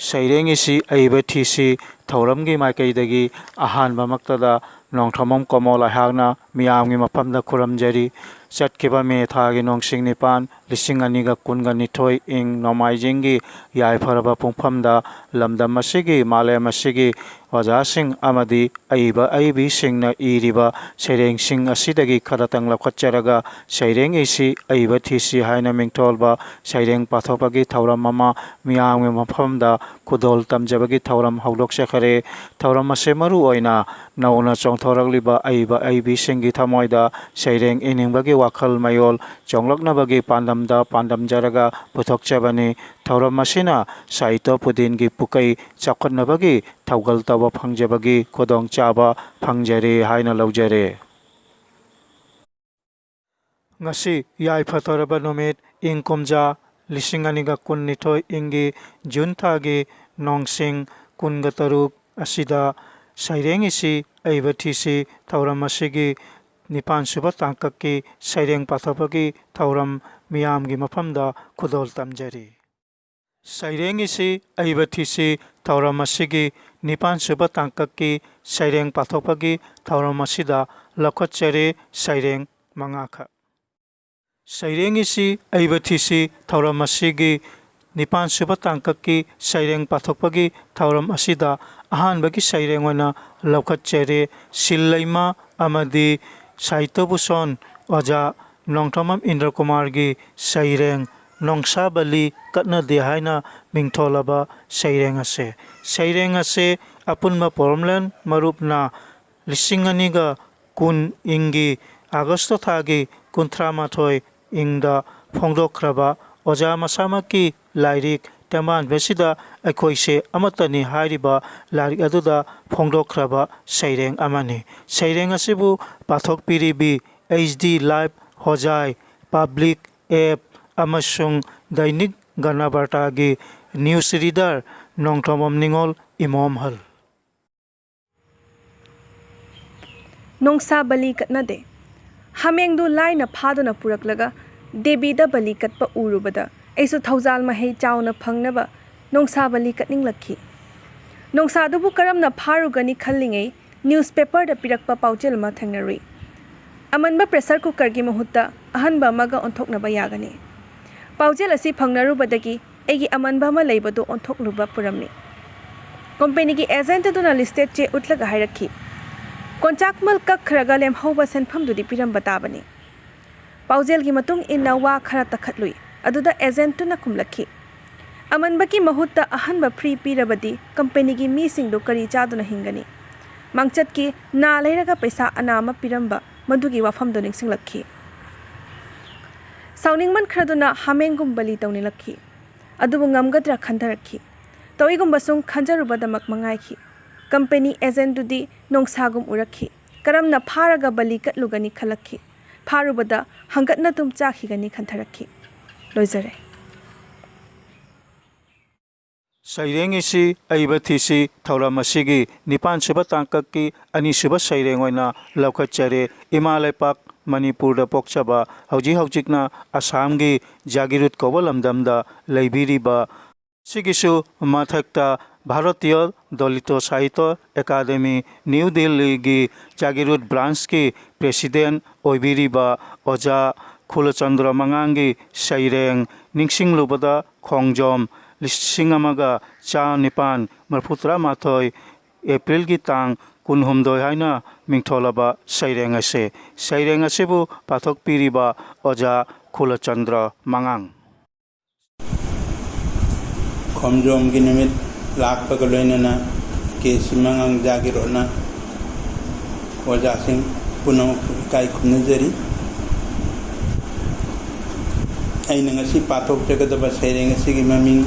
Saireng isi aiba thisi thauramgi maikaidagi ahanba maktada nongthamam komol ahagna miyamgi mapamda khuramjari chatkiba me thagi nongsing nipan lising aniga kunga nithoi ing nomaijinggi yaifaraba pungphamda lamdam asigi malem asigi wajasing amadi aiba aibi singna iriba saireng sing asidagi kharatang lakhatcharaga saireng isi aiba thisi haina mingtholba saireng pathopagi thauram mama miyamgi maphamda kudol tamjabagi thauram haudoksakare thauram ase maru oina nauna chongthoragliba aiba aibi singi thamoida saireng iningbagi wakhal mayol chonglaknabagi pandamda pandamjaraga puthokchabani thauram asina saito pudingi pukai chakhatnabagi thaugal taba phangjabagi kodong chaba phangjare haina laujare ngasi yai phatoraba nomit ingkomja lisinganiga kunnithoi ingi junthagi nongsing kunga taruk asida saireng isi aiba thisi thauram asigi nipan suba tangkaki saireng pathopagi thauram miyamgi maphamda khudol tamjari saireng isi aiba thisi thauram asigi nipan suba tangkaki saireng pathopagi thauram asida lakhatchare saireng mangakha saireng isi aiba thisi thauram asigi nipan suba tangkaki saireng pathopagi thauram asida ahanbagi saireng oina lakhatchare sillaima amadi saitobuson oja nongthamam indra kumargi saireng nongsa bali katna de haina mingtholaba saireng ase apunma poromlen marupna lisinganiga kun ingi agosto thagi kuntramathoi ingda phongdokraba oja masamaki lairik taman besida akoise amatani hairiba lairik aduda phongdokraba saireng amani saireng asibu pathok piribi HD live hojai public app amasung dainik ganabartagi news reader nongthamam ningol imom hal nongsa bali katnade hamengdu laina phaduna puraklaga debida bali katpa urubada aisu thaujal mahei chauna phangnaba nongsa bali katninglakhi nongsa dubu karamna pharugani khallingei newspaper da pirakpa paujel ma thangnari amanba pressure cooker gi mahutta ahanba maga onthoknaba yagani paujel asi phangnarubadagi egi amanba ma leibadu onthokluba puramni company gi agent duna listed che utlaga hairakhi konchakmal kakhraga lemhauba senpham dudi piramba tabani paujel gi matung inna wa khara takhatlui aduda agent tuna kumlakhi amanbaki mahutta ahanba free pirabadi company gi mi singdu kari chaduna hingani mangchat ki na leiraga paisa anama piramba madugi wafam do ningsinglakhi sauningman khraduna hamengum bali tawnilakhi adubu ngamgadra khandarakhi toigum basung khanjarubadamak mangaikhi company agent dudi nongsagum urakhi karamna pharaga bali katlugani khalakhi pharubada hangatna tum chakhigani khantharakhi loizare saireng isi aiba thisi thauram asigi nipan suba tangkaki ani suba saireng oina lakhatchare imalaipak manipur da pokchaba haujikna asam gi jagirut kobalamdamda leibiriba sigisu mathakta bharatiya dalito sahitya academy new delhi gi jagirut branch ki president oibiriba oja khulachandra mangangi saireng ningsinglubada khongjom lising amaga cha nipan marputra mathoi april gi tang kunhumdoi haina mingtholaba saireng asebu pathok piriba oja khulachandra mangang khomjom gi nimit lakpa ga loinana ke simangang jagirona oja sing puno kai khunjari aina ngasi pathok jagadaba saireng asigi maming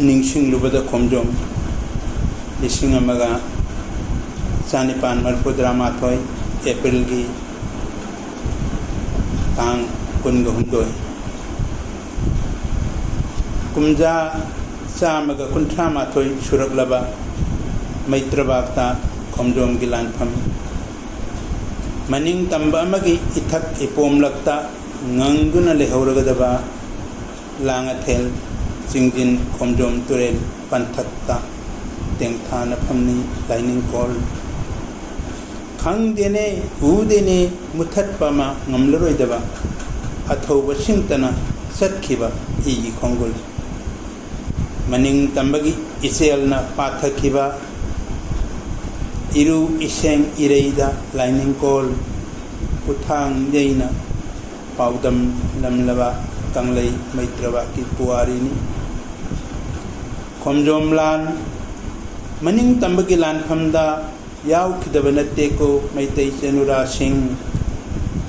ningsing lubada khomjom lising amaga chanipan marpudra mathoi april gi tang kunga hundoi kumja chamaga kunthra mathoi suraklaba maitra bakta khomjom gi lanpham मनिंग तंबा अमगी इथक इपोमलक्ता ngangguna lehorgadaba langathel jingjin khomjom turel panthatta tengthana phamni lining call khangdene udene muthatpama ngamlaroidaba athoba singtana satkhiba igi khongul maning tambagi iselna pathakhiba iru iseng ireida lining call puthang deina paudam lamlaba kanglei maitraba ki puari ni khomjom lan maning tambagi lan phamda yaw khidaba natte ko maitai senura sing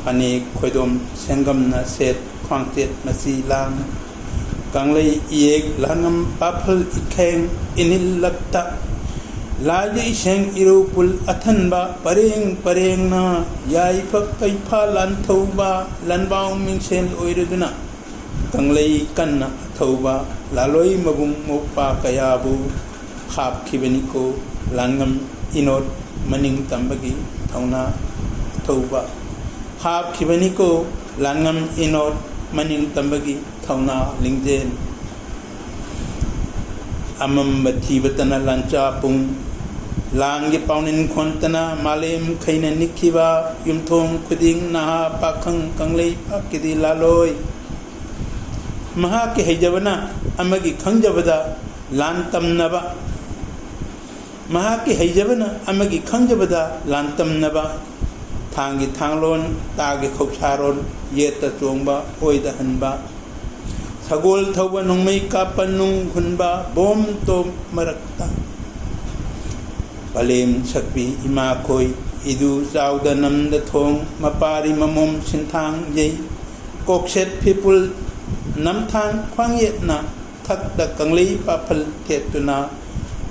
ane khoidom sengam na set khwangtet masi lang kanglei yek langam paphal ikheng inil lakta लाजे शेंग इरोपुल अथनबा परेंग ना याई fuck कैफा लांथौबा लानबाउ मिंगसेन ओइरदुना कंगलई कन्ना थौबा लालोई मबुंग मोपा कयाबु खाप खिबनिको लांगम इनोट मनिंग तंबगी थौना थौबा खाप खिबनिको लांगम इनोट मनिंग तंबगी थौना लिंगजेन अमम बथीबतना लांचा पुंग लांगे पाउनिन खोंतना मालेम खैना निखिबा युमथोंग खुदिंग नहा पाखंग कंगलई पाकिदी लालोय महा के हैजबना अमगी खंजबदा लान तमनबा महा के हैजबना अमगी खंजबदा लान तमनबा थांगी थांगलोन तागे खौसारोन येता चोंगबा ओइदा हनबा सगोल थौबा नोंमै कापनुंग हुनबा बोम तो मरक्ता Palim sakpi ima koi idu sauda namda thong mapari mamom sintang jay kokset people namthang khwang yet na thak da kangli papal tetuna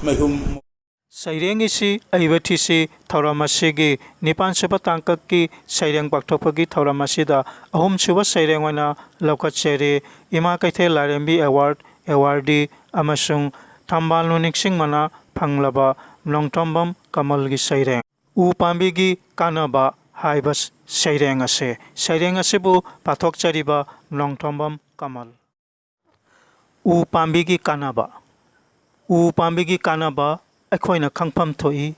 mahum Saireng isi aibathisi thauramasi nipan suba tangkaki saireng pakthopagi thauramasi da ahum suba saireng wana laukacheri ima kaithe larembi awardee amasung thambal nuningsing mana phanglaba Nongtombam kamalgi saireng u pambigi kanaba haibas saireng ase bu pathok chariba nongtombam kamal u pambigi kanaba akoina khangpham thoi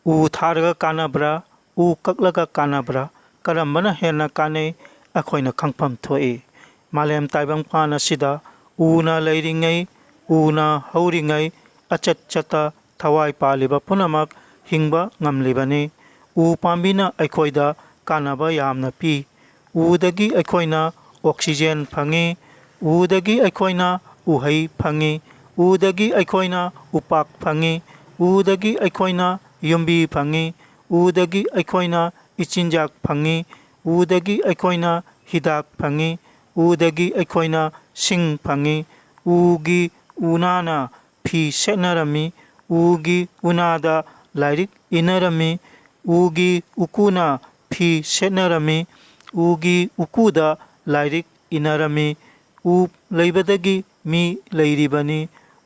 u tharaga kanabra u kaklaga kanabra karambana hena kane akoina khangpham thoi malem taibang phana sida una leiringai una hauringai achat chata thawai paliba punamak hingba ngamlibani u pambina aikoida kanaba yamna pi udagi aikoina oxygen phangi udagi aikoina uhai phangi udagi aikoina upak phangi udagi aikoina yumbi phangi udagi aikoina ichinjak phangi udagi aikoina hidak phangi udagi aikoina sing phangi ugi unana phi senarami ugi unada lairik inarami ugi ukuna phi senarami ugi ukuda lairik inarami u leibadagi mi leiribani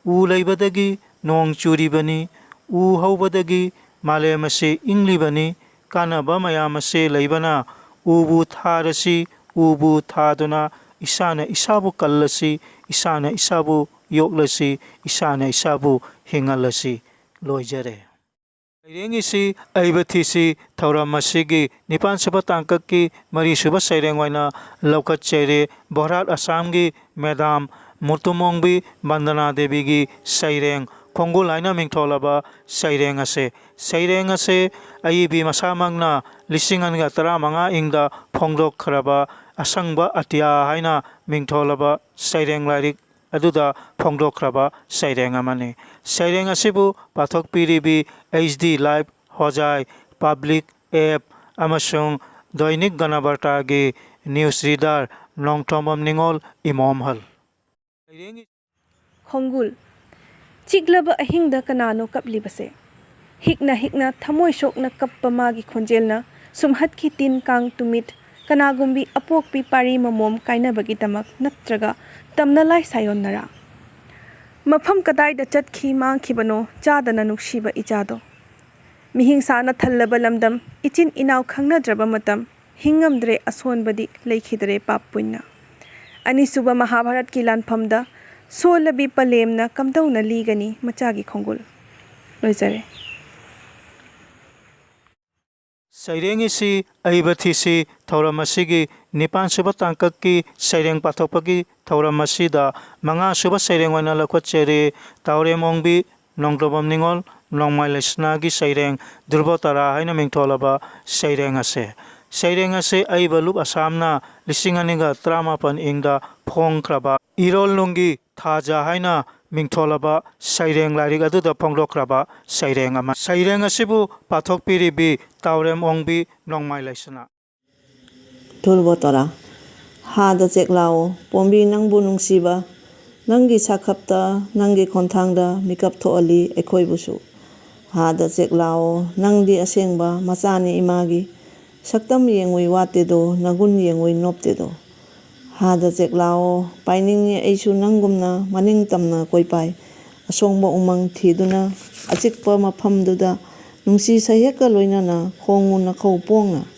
u leibadagi nong churibani u haubadagi malemase inglibani kanaba mayamase leibana ubu tharasi ubu thaduna isana isabu kallasi isana isabu yoklasi isana isabu hingalasi loijare sairengisi aibathisi thauramasi nipan suba tangkaki mari suba saireng waina laukacheri bohrat assamgi madam mutumongbi bandana devi gi saireng khongul haina mingtholaba saireng ase aibi masamangna lisinganga 15 ingda phongdok kharaba asangba atia haina mingtholaba saireng lairik aduda phongdokraba saireng amani saireng asibu pathok piribi HD live hojai public app amasung doinik ganabarta gi news reader nongtombam ningol imom hal Khongul chiglaba ahingda kanano kaplibase hikna thamoi sokna kappa magi khonjelna sumhat ki tin kang tumit kanagumbi apokpi pari mamom kainabagi tamak natraga tamna lai sayon nara mafam kadai da chatki mangkhibano chadana nuksiba ichado ꯃꯤꯍꯤꯡꯁꯥꯅ ꯊꯜꯂꯕ ꯂꯝꯗꯝ ꯏꯆꯤꯟ ꯏꯅꯥꯎ ꯈꯪꯅꯗ꯭ꯔꯕ ꯃꯇꯝ ꯍꯤꯡꯉꯝꯗ꯭ꯔꯦ ꯑꯁꯣꯟꯕꯗꯤ ꯂꯩꯈꯤꯗ꯭ꯔꯦ ꯄꯥꯞ ꯄꯨꯟꯅ ꯑꯅꯤꯁꯨꯕ ꯃꯍꯥꯚꯥꯔꯠꯀꯤ ꯂꯥꯟꯐꯝꯗ ꯁꯣꯜꯂꯕꯤ ꯄꯂꯦꯝꯅ ꯀꯝꯗꯧꯅ ꯂꯤꯒꯅꯤ ꯃꯆꯥꯒꯤ ꯈꯣꯡꯒꯨꯜ ꯂꯣꯏꯖꯔꯦ ꯁꯩꯔꯦꯡ ꯑꯁꯤ ꯑꯏꯕ ꯊꯤꯁꯤ ꯊꯧꯔꯝ ꯑꯁꯤꯒꯤ ꯅꯤꯄꯥꯟꯁꯨꯕ ꯇꯥꯡꯀꯛꯀꯤ ꯁꯩꯔꯦꯡ ꯄꯥꯊꯣꯛꯄꯒꯤ ꯊꯧꯔꯝ ꯑꯁꯤꯗ ꯃꯉꯥꯁꯨꯕ ꯁꯩꯔꯦꯡ ꯑꯣꯏꯅ ꯂꯧꯈꯠꯆꯔꯤ ꯇꯥꯎꯔꯦꯝ ꯑꯣꯡꯕꯤ ꯅꯣꯡꯗ꯭ꯔꯣꯕꯝ ꯅꯤꯡꯉꯣꯜ ꯅꯣꯡꯃꯥꯏ ꯂꯩꯁꯅꯥꯒꯤ ꯁꯩꯔꯦꯡ ꯙ꯭ꯔꯨꯕꯇꯥꯔꯥ ꯍꯥꯏꯅ ꯃꯤꯡꯊꯣꯜꯂꯕ ꯁꯩꯔꯦꯡ ꯑꯁꯤ ꯁꯩꯔꯦꯡ ꯑꯁꯤ ꯑꯏꯕ ꯂꯨꯞ ꯑꯁꯥꯝꯅ 2019 ꯏꯪꯗ ꯐꯣꯡꯈ꯭ꯔꯕ ꯏꯔꯣꯜꯅꯨꯡꯒꯤ ꯊꯥꯖ ꯍꯥꯏꯅ ꯃꯤꯡꯊꯣꯜꯂꯕ ꯁꯩꯔꯦꯡ ꯂꯥꯏꯔꯤꯛ ꯑꯗꯨꯗ ꯐꯣꯡꯗꯣꯛꯈ꯭ꯔꯕ ꯁꯩꯔꯦꯡ ꯑꯃ ꯁꯩꯔꯦꯡ ꯑꯁꯤꯕꯨ ꯄꯥꯊꯣꯛꯄꯤꯔꯤꯕꯤ ꯇꯥꯎꯔꯦꯝ ꯑꯣꯡꯕꯤ ꯅꯣꯡꯃꯥꯏ ꯂꯩꯁꯅꯥ ꯙ꯭ꯔꯨꯕꯇꯥꯔꯥ ꯍꯥꯗ ꯆꯦꯛꯂꯥꯎ ꯄꯣꯝꯕꯤ ꯅꯪꯕꯨ ꯅꯨꯡꯁꯤꯕ ꯅꯪꯒꯤ ꯁꯥꯈꯞꯇ ꯅꯪꯒꯤ ꯈꯣꯟꯊꯥꯡꯗ ꯃꯤꯀꯞ ꯊꯣꯛꯍꯜꯂꯤ ꯑꯩꯈꯣꯏꯕꯨꯁꯨ ꯍꯥꯗ ꯆꯦꯛꯂꯥꯎ ꯅꯪꯗꯤ ꯑꯁꯦꯡꯕ ꯃꯆꯥꯅꯤ ꯏꯃꯥꯒꯤ ꯁꯛꯇꯝ ꯌꯦꯡꯉꯨꯏ ꯋꯥꯠꯇꯦꯗꯣ ꯅꯒꯨꯟ ꯌꯦꯡꯉꯨꯏ ꯅꯣꯞꯇꯦꯗꯣ ꯍꯥꯗ ꯆꯦꯛꯂꯥꯎ ꯄꯥꯏꯅꯤꯡꯉꯤ ꯑꯩꯁꯨ ꯅꯪꯒꯨꯝꯅ ꯃꯅꯤꯡ ꯇꯝꯅ ꯀꯣꯏꯄꯥꯏ ꯑꯁꯣꯡꯕ ꯎꯃꯪ ꯊꯤꯗꯨꯅ ꯑꯆꯤꯛꯄ ꯃꯐꯝꯗꯨꯗ ꯅꯨꯡꯁꯤ ꯁꯩꯍꯦꯛꯀ ꯂꯣꯏꯅꯅ ꯈꯣꯡꯉꯨ ꯅꯈꯧ ꯄꯣꯡꯅ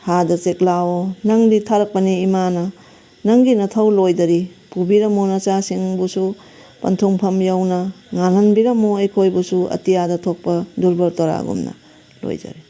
ꯍꯥꯗ ꯆꯦꯛꯂꯥꯎ ꯅꯪꯗꯤ ꯊꯥꯔꯛꯄꯅꯤ ꯏꯃꯥꯅ ꯅꯪꯒꯤ ꯅꯊꯧ ꯂꯣꯏꯗꯔꯤ ꯄꯨꯕꯤꯔꯝꯃꯨ ꯅꯆꯥꯁꯤꯡꯕꯨꯁꯨ ꯄꯟꯊꯨꯡꯐꯝ ꯌꯧꯅ ꯉꯥꯜꯍꯟꯕꯤꯔꯝꯃꯨ ꯑꯩꯈꯣꯏꯕꯨꯁꯨ ꯑꯇꯤꯌꯥꯗ ꯊꯣꯛꯄ ꯙ꯭ꯔꯨꯕꯇꯥꯔꯥꯒꯨꯝꯅ ꯂꯣꯏꯖꯔꯦ